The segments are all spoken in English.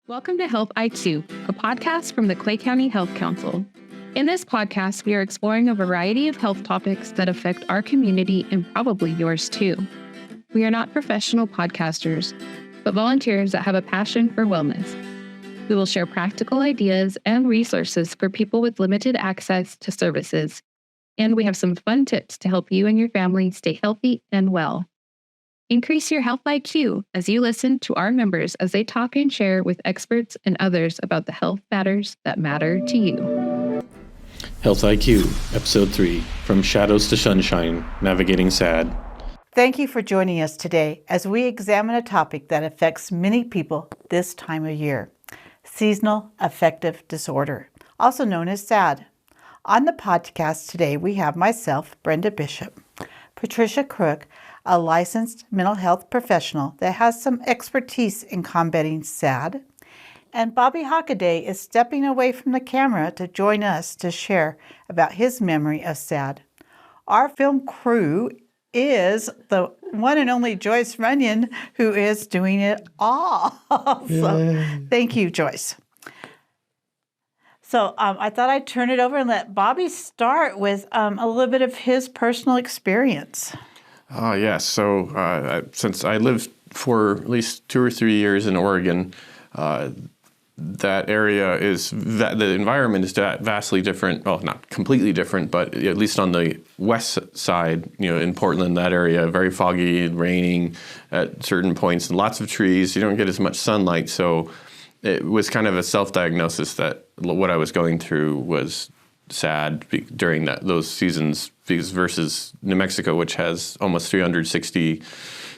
Welcome to Health IQ, a podcast from the Clay County Health Council. In this podcast, we are exploring a variety of health topics that affect our community and probably yours too. We are not professional podcasters, but volunteers that have a passion for wellness. We will share practical ideas and resources for people with limited access to services. And we have some fun tips to help you and your family stay healthy and well. Increase your health IQ as you listen to our members as they talk and share with experts and others about the health matters that matter to you. Health IQ, Episode 3, From Shadows to Sunshine, Navigating S.A.D. Thank you for joining us today as we examine a topic that affects many people this time of year, seasonal affective disorder, also known as S.A.D. On the podcast today, we have myself, Brenda Bishop, Patricia Crook, a licensed mental health professional that has some expertise in combating S.A.D., and Bobby Hockaday is stepping away from the camera to join us to share about his memory of S.A.D. Our film crew is the one and only Joyce Runyon, who is doing it all. So, thank you, Joyce. So I thought I'd turn it over and let Bobby start with a little bit of his personal experience. Oh, yes. So since I lived for at least 2 or 3 years in Oregon, that area is, the environment is vastly different. Well, not completely different, but at least on the west side, in Portland, that area, very foggy and raining at certain points and lots of trees. You don't get as much sunlight. So it was kind of a self-diagnosis that what I was going through was S.A.D. during those seasons, versus New Mexico, which has almost 360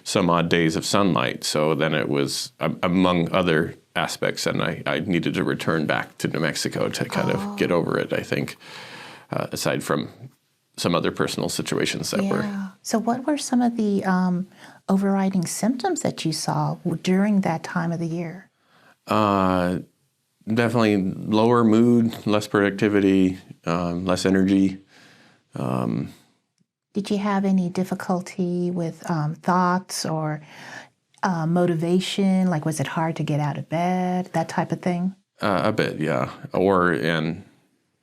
some odd days of sunlight. So then it was, among other aspects, and I needed to return back to New Mexico to kind of get over it, I think, aside from some other personal situations that were. So what were some of the overriding symptoms that you saw during that time of the year? Definitely lower mood, less productivity, less energy. Did you have any difficulty with thoughts or motivation? Like, was it hard to get out of bed, that type of thing? A bit, yeah.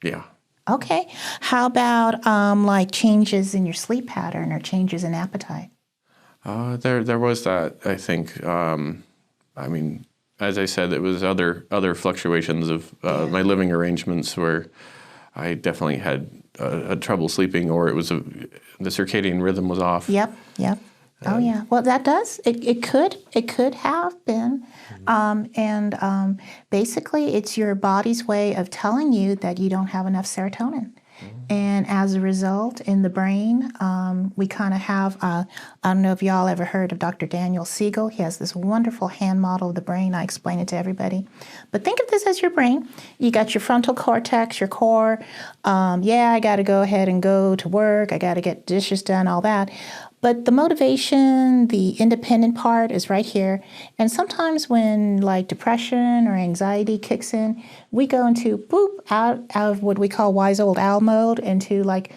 Yeah. Okay. How about like changes in your sleep pattern or changes in appetite? There was that, I think. As I said, it was other fluctuations of my living arrangements where I definitely had trouble sleeping, or it was the circadian rhythm was off. Yep. Oh yeah. Well, that does. It could have been, basically, it's your body's way of telling you that you don't have enough serotonin. And as a result, in the brain, we kind of have, I don't know if y'all ever heard of Dr. Daniel Siegel. He has this wonderful hand model of the brain. I explain it to everybody. But think of this as your brain. You got your frontal cortex, your core. I got to go ahead and go to work. I got to get dishes done, all that. But the motivation, the independent part is right here. And sometimes when like depression or anxiety kicks in, we go into out of what we call wise old owl mode into like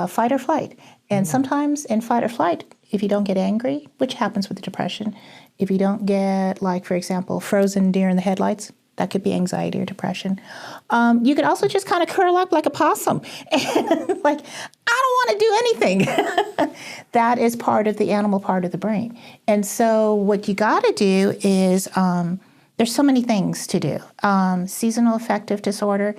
fight or flight. And sometimes in fight or flight, if you don't get angry, which happens with the depression, if you don't get, like, for example, frozen deer in the headlights, that could be anxiety or depression. You could also just kind of curl up like a possum and like, I don't want to do anything. That is part of the animal part of the brain. And so what you got to do is, there's so many things to do. Seasonal affective disorder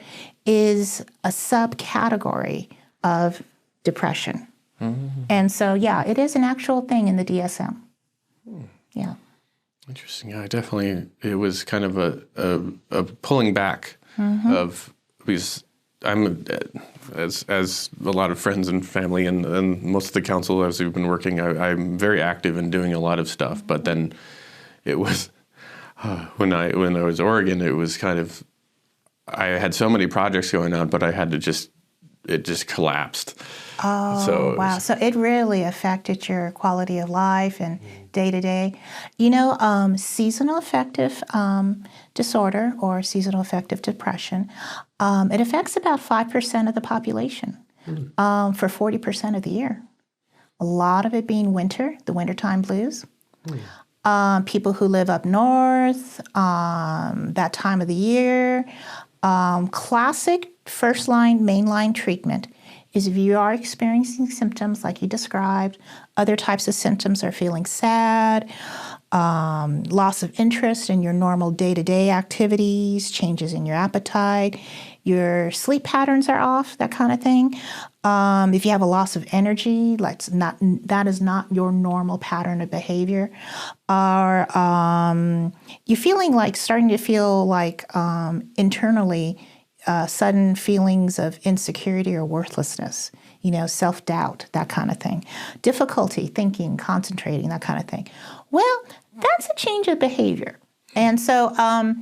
is a subcategory of depression. Mm-hmm. And so, it is an actual thing in the DSM. Yeah. Interesting. Yeah, it was kind of a pulling back of, because I'm, as a lot of friends and family and most of the council, as we've been working, I'm very active in doing a lot of stuff. But then it was, when I was in Oregon, it was kind of, I had so many projects going on, but I had to it just collapsed. Oh, wow. So it really affected your quality of life and day-to-day. Seasonal affective disorder or seasonal affective depression, it affects about 5% of the population for 40% of the year. A lot of it being winter, the wintertime blues. people who live up north, that time of the year. Classic first line, mainline treatment is if you are experiencing symptoms like you described, other types of symptoms are feeling sad, loss of interest in your normal day-to-day activities, changes in your appetite, your sleep patterns are off, that kind of thing. If you have a loss of energy, that is not your normal pattern of behavior. Or you're starting to feel like internally sudden feelings of insecurity or worthlessness, self-doubt, that kind of thing. Difficulty thinking, concentrating, that kind of thing. Well, that's a change of behavior. And so,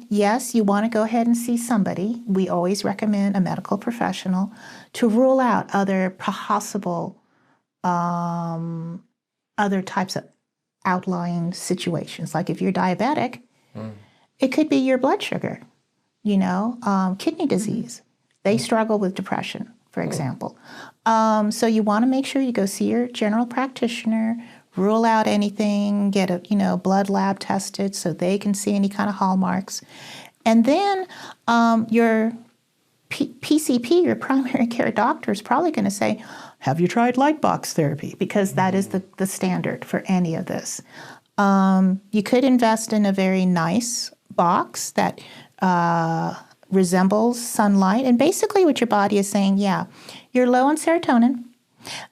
yes, you want to go ahead and see somebody. We always recommend a medical professional to rule out other possible, other types of outlying situations. Like if you're diabetic, it could be your blood sugar, kidney disease. They struggle with depression, for example. So you want to make sure you go see your general practitioner, rule out anything, get a blood lab tested so they can see any kind of hallmarks. And then your PCP, your primary care doctor, is probably going to say, have you tried light box therapy? Because that is the standard for any of this. You could invest in a very nice box that resembles sunlight. And basically what your body is saying, yeah, you're low on serotonin,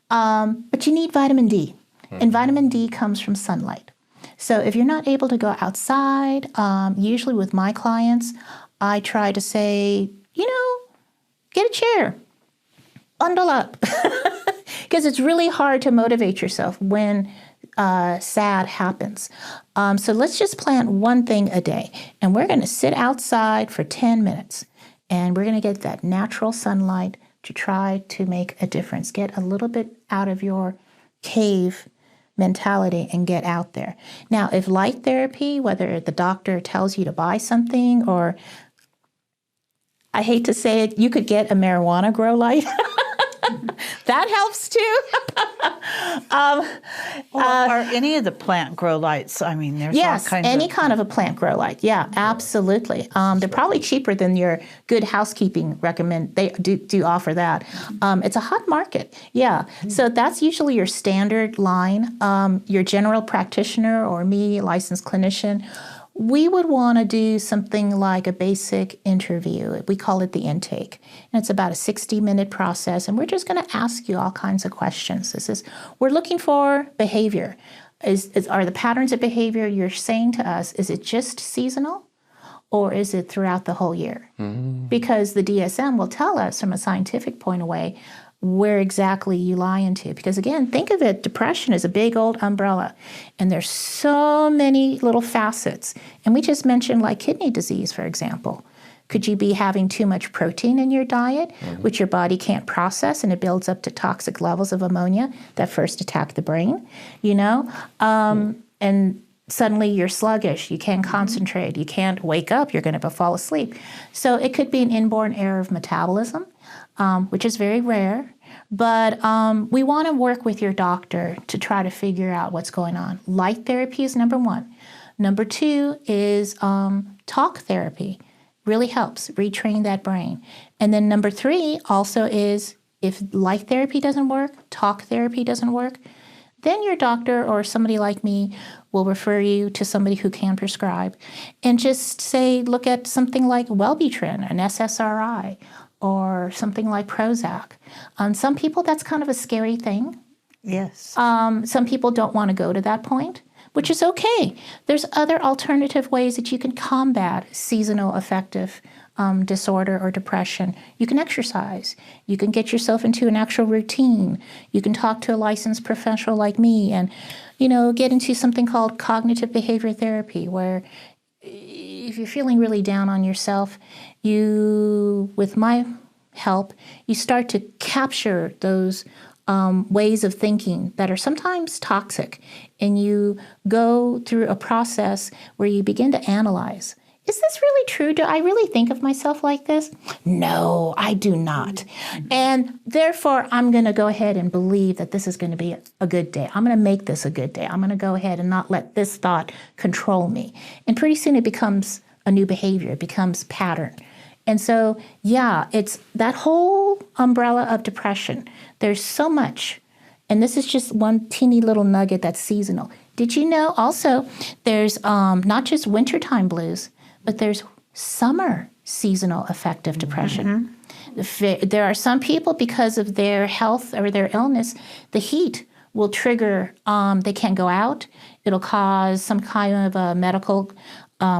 but you need vitamin D. And vitamin D comes from sunlight. So if you're not able to go outside, usually with my clients, I try to say, get a chair, bundle up. Because it's really hard to motivate yourself when SAD happens. So let's just plan one thing a day. And we're going to sit outside for 10 minutes. And we're going to get that natural sunlight to try to make a difference. Get a little bit out of your cave mentality and get out there. Now, if light therapy, whether the doctor tells you to buy something or, I hate to say it, you could get a marijuana grow light. That helps too. Or any of the plant grow lights. I mean, there's yes, all kinds any of... kind of a plant grow light. Yeah, absolutely. They're probably cheaper than your Good Housekeeping recommend. They do offer that. It's a hot market. Yeah. So that's usually your standard line. Your general practitioner or me, licensed clinician, we would want to do something like a basic interview. We call it the intake. And it's about a 60-minute process. And we're just going to ask you all kinds of questions. We're looking for behavior. Are the patterns of behavior you're saying to us, is it just seasonal or is it throughout the whole year? Mm-hmm. Because the DSM will tell us from a scientific point of view where exactly you lie into. Because again, think of it, depression is a big old umbrella. And there's so many little facets. And we just mentioned like kidney disease, for example. Could you be having too much protein in your diet, which your body can't process, and it builds up to toxic levels of ammonia that first attack the brain, And suddenly you're sluggish, you can't concentrate, you can't wake up, you're going to fall asleep. So it could be an inborn error of metabolism, which is very rare. But we want to work with your doctor to try to figure out what's going on. Light therapy is number one. Number two is talk therapy. Really helps retrain that brain. And then number three also is if light therapy doesn't work, talk therapy doesn't work, then your doctor or somebody like me will refer you to somebody who can prescribe and just say, look at something like Wellbutrin, an SSRI, or something like Prozac. Some people, that's kind of a scary thing. Yes. Some people don't want to go to that point, which is okay. There's other alternative ways that you can combat seasonal affective disorder or depression. You can exercise. You can get yourself into an actual routine. You can talk to a licensed professional like me and, get into something called cognitive behavior therapy, where if you're feeling really down on yourself, with my help, you start to capture those ways of thinking that are sometimes toxic, and you go through a process where you begin to analyze. is this really true? Do I really think of myself like this? No, I do not. And therefore, I'm going to go ahead and believe that this is going to be a good day. I'm going to make this a good day. I'm going to go ahead and not let this thought control me. And pretty soon it becomes a new behavior. It becomes pattern. And so, yeah, it's that whole umbrella of depression. There's so much. And this is just one teeny little nugget that's seasonal. Did you know also there's not just wintertime blues, but there's summer seasonal affective depression. There are some people, because of their health or their illness, the heat will trigger, they can't go out. It'll cause some kind of a medical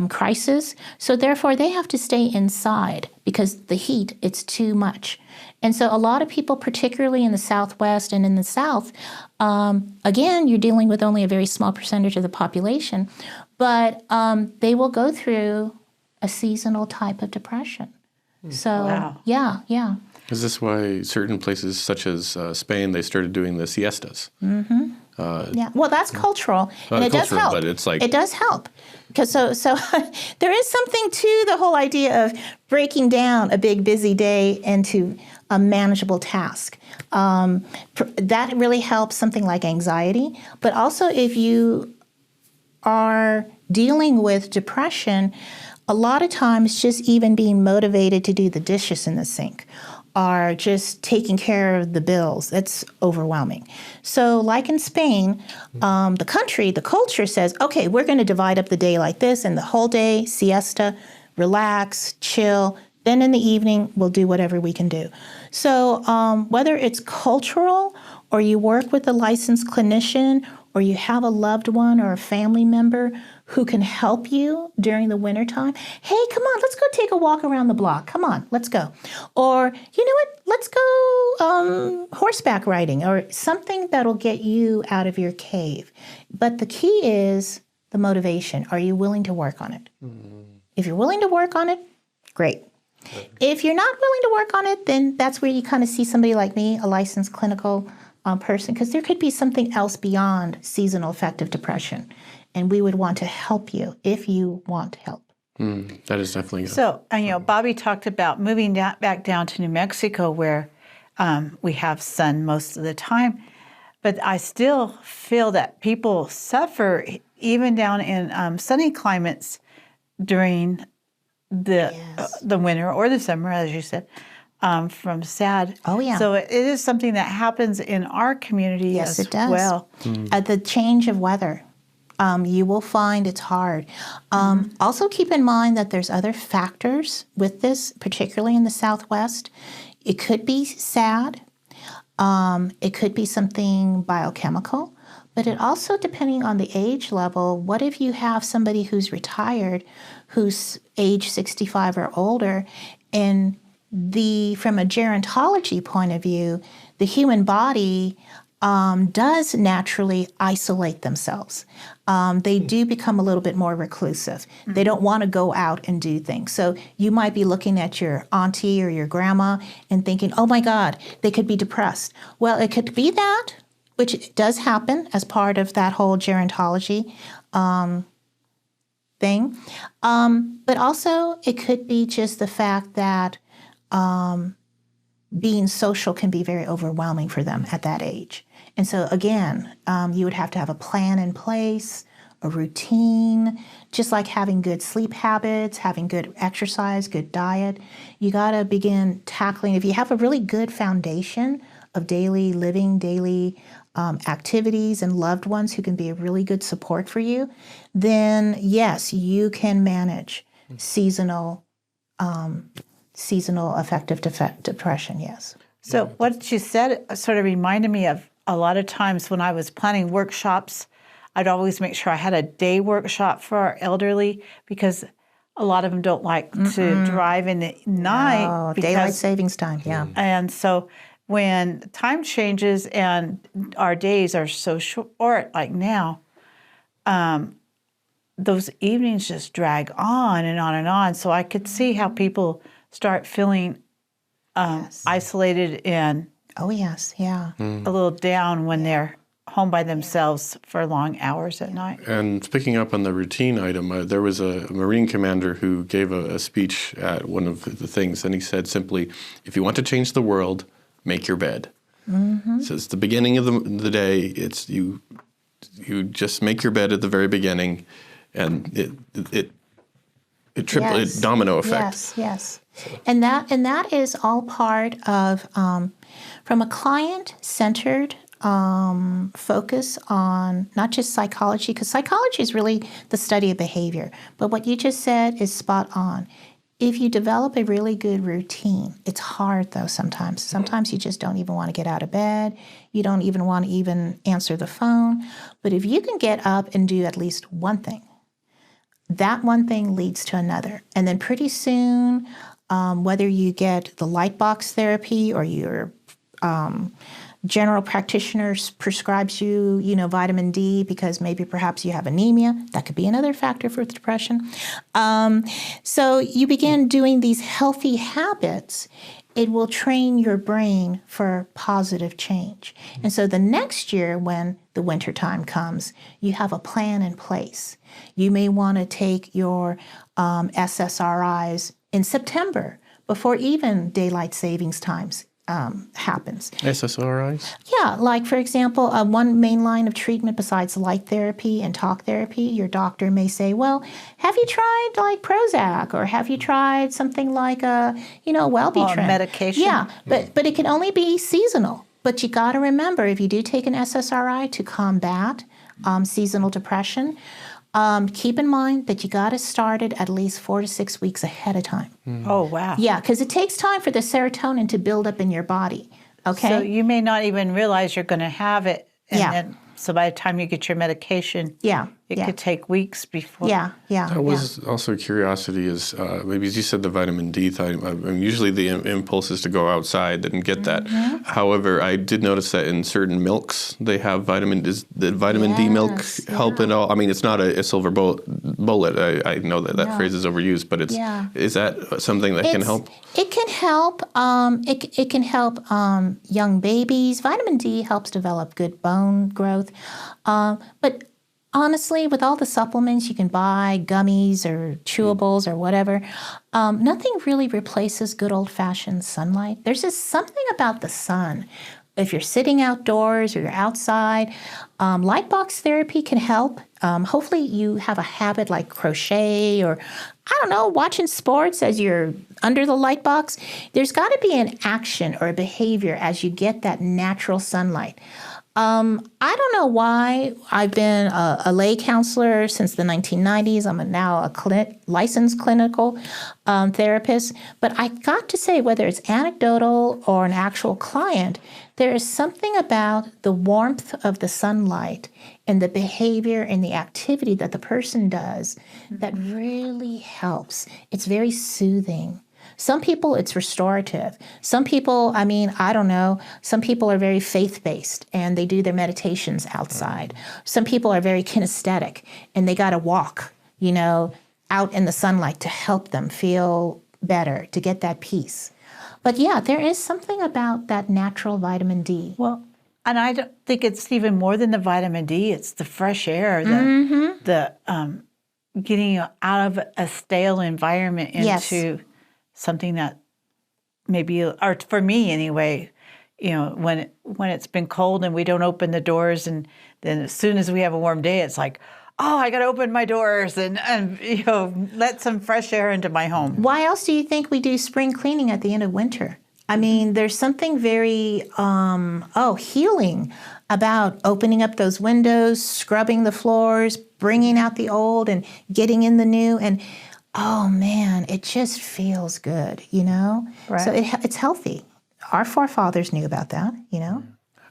crisis. So therefore, they have to stay inside because the heat, it's too much. And so a lot of people, particularly in the Southwest and in the South, again, you're dealing with only a very small percentage of the population, but they will go through a seasonal type of depression. So, yeah. Is this why certain places such as Spain, they started doing the siestas? Yeah, well, that's cultural, and it does help. But it's like, it does help because so there is something to the whole idea of breaking down a big busy day into a manageable task. That really helps something like anxiety, but also if you are dealing with depression, a lot of times just even being motivated to do the dishes in the sink are just taking care of the bills. It's overwhelming. So like in Spain, the culture says, okay, we're going to divide up the day like this, and the whole day, siesta, relax, chill. Then in the evening, we'll do whatever we can do. So whether it's cultural, or you work with a licensed clinician, or you have a loved one or a family member who can help you during the wintertime. Hey, come on, let's go take a walk around the block. Come on, let's go. Or, you know what, let's go horseback riding, or something that'll get you out of your cave. But the key is the motivation. Are you willing to work on it? If you're willing to work on it, great. If you're not willing to work on it, then that's where you kind of see somebody like me, a licensed clinical person, because there could be something else beyond seasonal affective depression. And we would want to help you if you want help. That is definitely good. So, Bobby talked about moving back down to New Mexico, where we have sun most of the time. But I still feel that people suffer even down in sunny climates during the winter or the summer, as you said, from S.A.D. Oh, yeah. So it is something that happens in our community as it does. well. At the change of weather, you will find it's hard. Also keep in mind that there's other factors with this, particularly in the Southwest. It could be S.A.D. It could be something biochemical. But it also, depending on the age level, what if you have somebody who's retired, who's age 65 or older, and from a gerontology point of view, the human body does naturally isolate themselves. They do become a little bit more reclusive. They don't want to go out and do things. So you might be looking at your auntie or your grandma and thinking, oh my God, they could be depressed. Well, it could be that, which does happen as part of that whole gerontology thing. But also it could be just the fact that being social can be very overwhelming for them at that age. And so again, you would have to have a plan in place, a routine, just like having good sleep habits, having good exercise, good diet. You got to begin tackling, if you have a really good foundation of daily living, daily activities, and loved ones who can be a really good support for you, then yes, you can manage seasonal affective depression, yes. So what you said sort of reminded me of a lot of times when I was planning workshops, I'd always make sure I had a day workshop for our elderly, because a lot of them don't like to drive in the night. Oh, daylight savings time, yeah. And so when time changes and our days are so short, like now, those evenings just drag on and on and on. So I could see how people start feeling isolated and oh yes, yeah, a little down when they're home by themselves for long hours at night. And picking up on the routine item, there was a Marine commander who gave a speech at one of the things, and he said simply, if you want to change the world, make your bed. So it's the beginning of the day. It's you just make your bed at the very beginning, and it domino effect. Yes. And that is all part of from a client-centered focus on not just psychology, because psychology is really the study of behavior. But what you just said is spot on. If you develop a really good routine, it's hard though sometimes. Sometimes you just don't even want to get out of bed. You don't even want to even answer the phone. But if you can get up and do at least one thing, that one thing leads to another. And then pretty soon, whether you get the light box therapy or your general practitioner prescribes you, vitamin D because maybe perhaps you have anemia. That could be another factor for depression. So you begin doing these healthy habits. It will train your brain for positive change. And so the next year when the winter time comes, you have a plan in place. You may want to take your SSRIs in September before even daylight savings times happens. SSRIs? Yeah, like for example, one main line of treatment besides light therapy and talk therapy, your doctor may say, well, have you tried like Prozac or have you tried something like Wellbutrin? Medication. Yeah, but it can only be seasonal. But you got to remember, if you do take an SSRI to combat seasonal depression, keep in mind that you got to start it at least 4 to 6 weeks ahead of time. Oh, wow. Yeah, because it takes time for the serotonin to build up in your body. Okay. So you may not even realize you're going to have it. And then, so by the time you get your medication, it could take weeks before. That was also curiosity is maybe as you said the vitamin D thing. Usually the impulse is to go outside and get that. However, I did notice that in certain milks they have vitamin. Does the vitamin D milk help at all? I mean, it's not a silver bullet. I know that phrase is overused, but is that something that can help? It can help. It can help young babies. Vitamin D helps develop good bone growth, but honestly, with all the supplements you can buy, gummies or chewables or whatever, nothing really replaces good old-fashioned sunlight. There's just something about the sun. If you're sitting outdoors or you're outside, light box therapy can help. Hopefully you have a habit like crochet or, watching sports as you're under the light box. There's got to be an action or a behavior as you get that natural sunlight. I don't know why. I've been a lay counselor since the 1990s. I'm now a licensed clinical therapist. But I got to say, whether it's anecdotal or an actual client, there is something about the warmth of the sunlight and the behavior and the activity that the person does that really helps. It's very soothing. Some people, it's restorative. Some people, some people are very faith-based and they do their meditations outside. Some people are very kinesthetic and they got to walk, out in the sunlight to help them feel better, to get that peace. But yeah, there is something about that natural vitamin D. Well, and I don't think it's even more than the vitamin D. It's the fresh air, the getting you out of a stale environment into something that maybe, or for me anyway, when it's been cold and we don't open the doors, and then as soon as we have a warm day, it's like, oh, I got to open my doors and let some fresh air into my home. Why else do you think we do spring cleaning at the end of winter? I mean, there's something very healing about opening up those windows, scrubbing the floors, bringing out the old and getting in the new, and oh man, it just feels good, Right. So it's healthy. Our forefathers knew about that,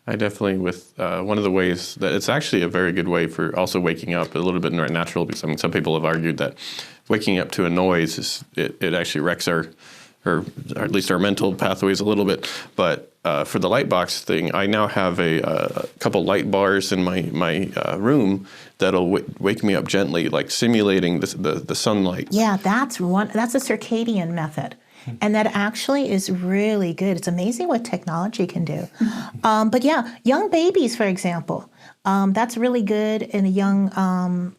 I definitely, with one of the ways that it's actually a very good way for also waking up a little bit natural, because some people have argued that waking up to a noise it actually wrecks or at least our mental pathways a little bit. But for the light box thing, I now have a couple light bars in my room that'll wake me up gently, like simulating the sunlight. Yeah, that's a circadian method. And that actually is really good. It's amazing what technology can do. But yeah, young babies, for example, that's really good in a young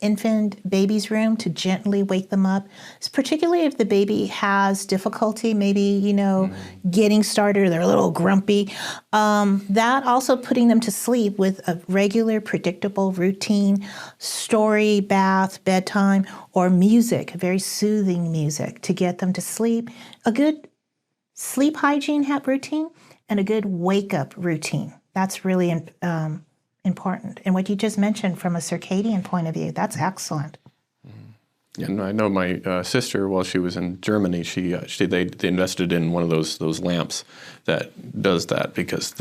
infant baby's room to gently wake them up, particularly if the baby has difficulty, maybe, getting started, or they're a little grumpy. That also putting them to sleep with a regular, predictable routine, story, bath, bedtime, or music, very soothing music to get them to sleep. A good sleep hygiene routine and a good wake-up routine. That's really important. And what you just mentioned from a circadian point of view, that's excellent. And I know my sister, while she was in Germany, they invested in one of those lamps that does that, because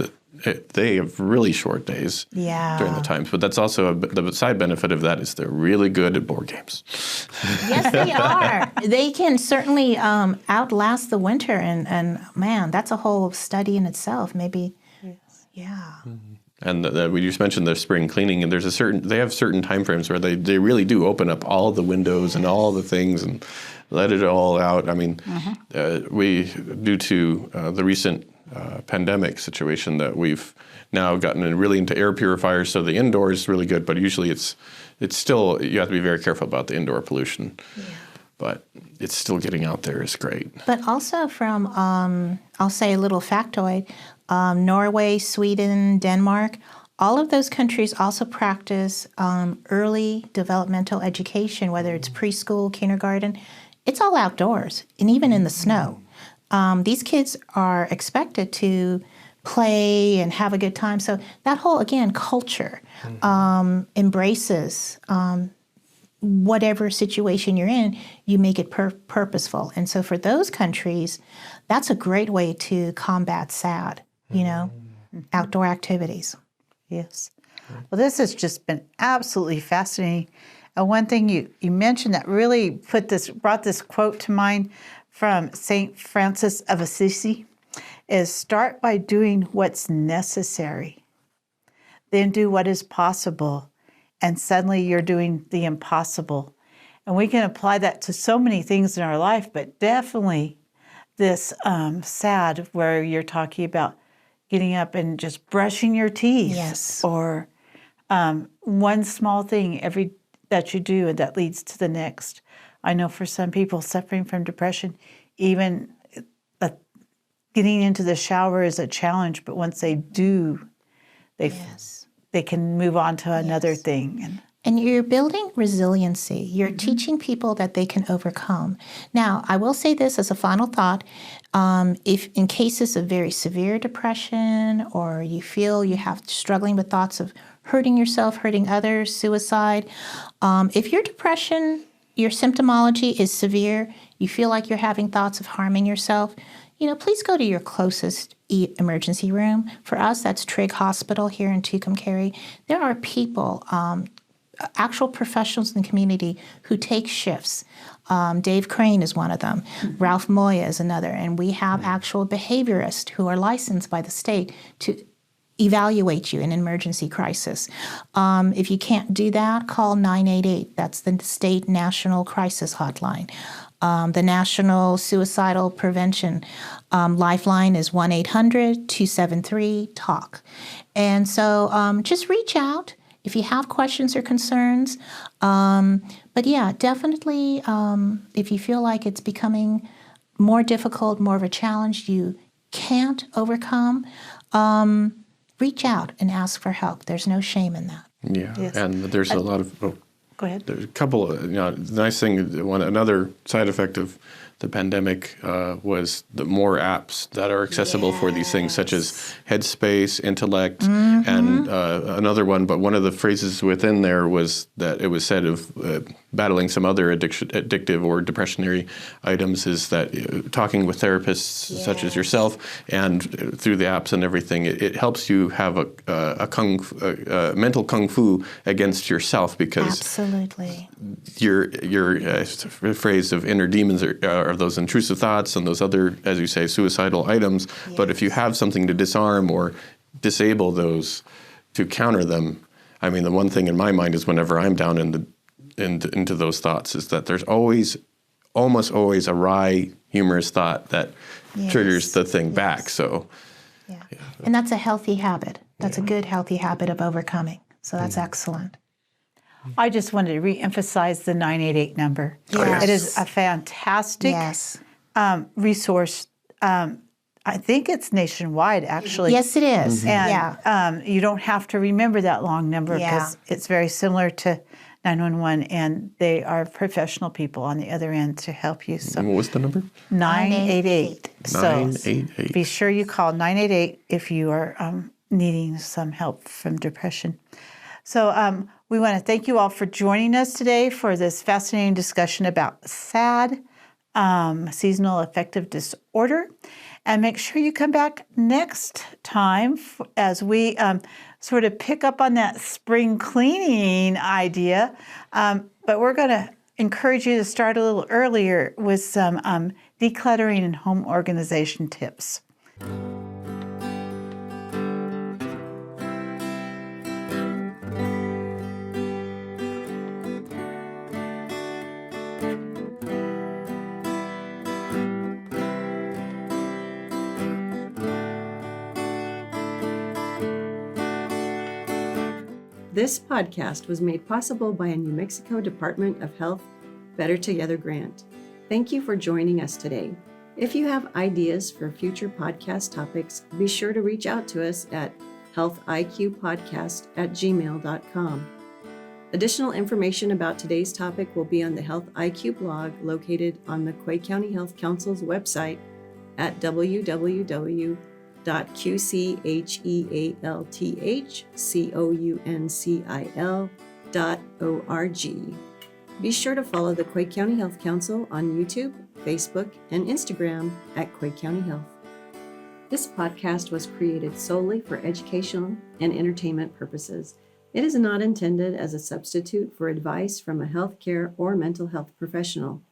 they have really short days during the times. But that's also the side benefit of that is they're really good at board games. Yes, they are. They can certainly outlast the winter, and man, that's a whole study in itself. Maybe, yeah. Mm-hmm. And we just mentioned the spring cleaning, and they have certain time frames where they really do open up all the windows and all the things and let it all out. I mean, we, due to the recent pandemic situation, that we've now gotten really into air purifiers, so the indoor is really good, but usually it's still, you have to be very careful about the indoor pollution. Yeah. But it's still getting out there is great. But also from, I'll say a little factoid, Norway, Sweden, Denmark, all of those countries also practice early developmental education, whether it's preschool, kindergarten. It's all outdoors, and even in the snow. These kids are expected to play and have a good time. So that whole, again, culture embraces whatever situation you're in, you make it purposeful. And so for those countries, that's a great way to combat SAD, outdoor activities. Yes. Well, this has just been absolutely fascinating. And one thing you mentioned that really brought this quote to mind from St. Francis of Assisi is, start by doing what's necessary, then do what is possible, and suddenly you're doing the impossible. And we can apply that to so many things in our life, but definitely this SAD, where you're talking about getting up and just brushing your teeth. Yes. Or one small thing that you do and that leads to the next. I know for some people suffering from depression, even getting into the shower is a challenge, but once they do, they can move on to another thing. And you're building resiliency. You're teaching people that they can overcome. Now, I will say this as a final thought. If in cases of very severe depression, or you feel you have struggling with thoughts of hurting yourself, hurting others, suicide, if your depression, your symptomology is severe, you feel like you're having thoughts of harming yourself, please go to your closest emergency room. For us, that's Trigg Hospital here in Tucumcari. There are people, actual professionals in the community who take shifts. Dave Crane is one of them. Ralph Moya is another. And we have actual behaviorists who are licensed by the state to evaluate you in an emergency crisis. If you can't do that, call 988. That's the state national crisis hotline. The National Suicidal Prevention Lifeline is 1-800-273-TALK. And so just reach out if you have questions or concerns. But yeah, definitely if you feel like it's becoming more difficult, more of a challenge you can't overcome, reach out and ask for help. There's no shame in that. Yeah, yes. And there's a lot of... Go ahead. There's a couple, nice thing, another side effect of the pandemic was the more apps that are accessible for these things, such as Headspace, Intellect, and another one. But one of the phrases within there was that it was said of battling some other addictive or depressionary items is that talking with therapists such as yourself and through the apps and everything, it helps you have a mental kung fu against yourself, because absolutely your phrase of inner demons are those intrusive thoughts and those other, as you say, suicidal items. Yes. But if you have something to disarm or disable those to counter them, I mean, the one thing in my mind is whenever I'm down into those thoughts is that there's always almost always a wry, humorous thought that triggers the thing back. So, yeah. And that's a healthy habit. That's a good, healthy habit of overcoming. So that's excellent. I just wanted to reemphasize the 988 number. Yes. It is a fantastic resource. I think it's nationwide, actually. Yes, it is. And you don't have to remember that long number Yeah. because it's very similar to 911, and they are professional people on the other end to help you. So and what was the number? 988. So 988. be sure you call 988 if you are needing some help from depression. So we want to thank you all for joining us today for this fascinating discussion about S.A.D, seasonal affective disorder. And make sure you come back next time as we sort of pick up on that spring cleaning idea. But we're going to encourage you to start a little earlier with some decluttering and home organization tips. This podcast was made possible by a New Mexico Department of Health Better Together grant. Thank you for joining us today. If you have ideas for future podcast topics, be sure to reach out to us at healthiqpodcast@gmail.com. Additional information about today's topic will be on the Health IQ blog located on the Quay County Health Council's website at www.qchealthcouncil.org. Be sure to follow the Quay County Health Council on YouTube, Facebook, and Instagram at Quay County Health. This podcast was created solely for educational and entertainment purposes. It is not intended as a substitute for advice from a healthcare or mental health professional.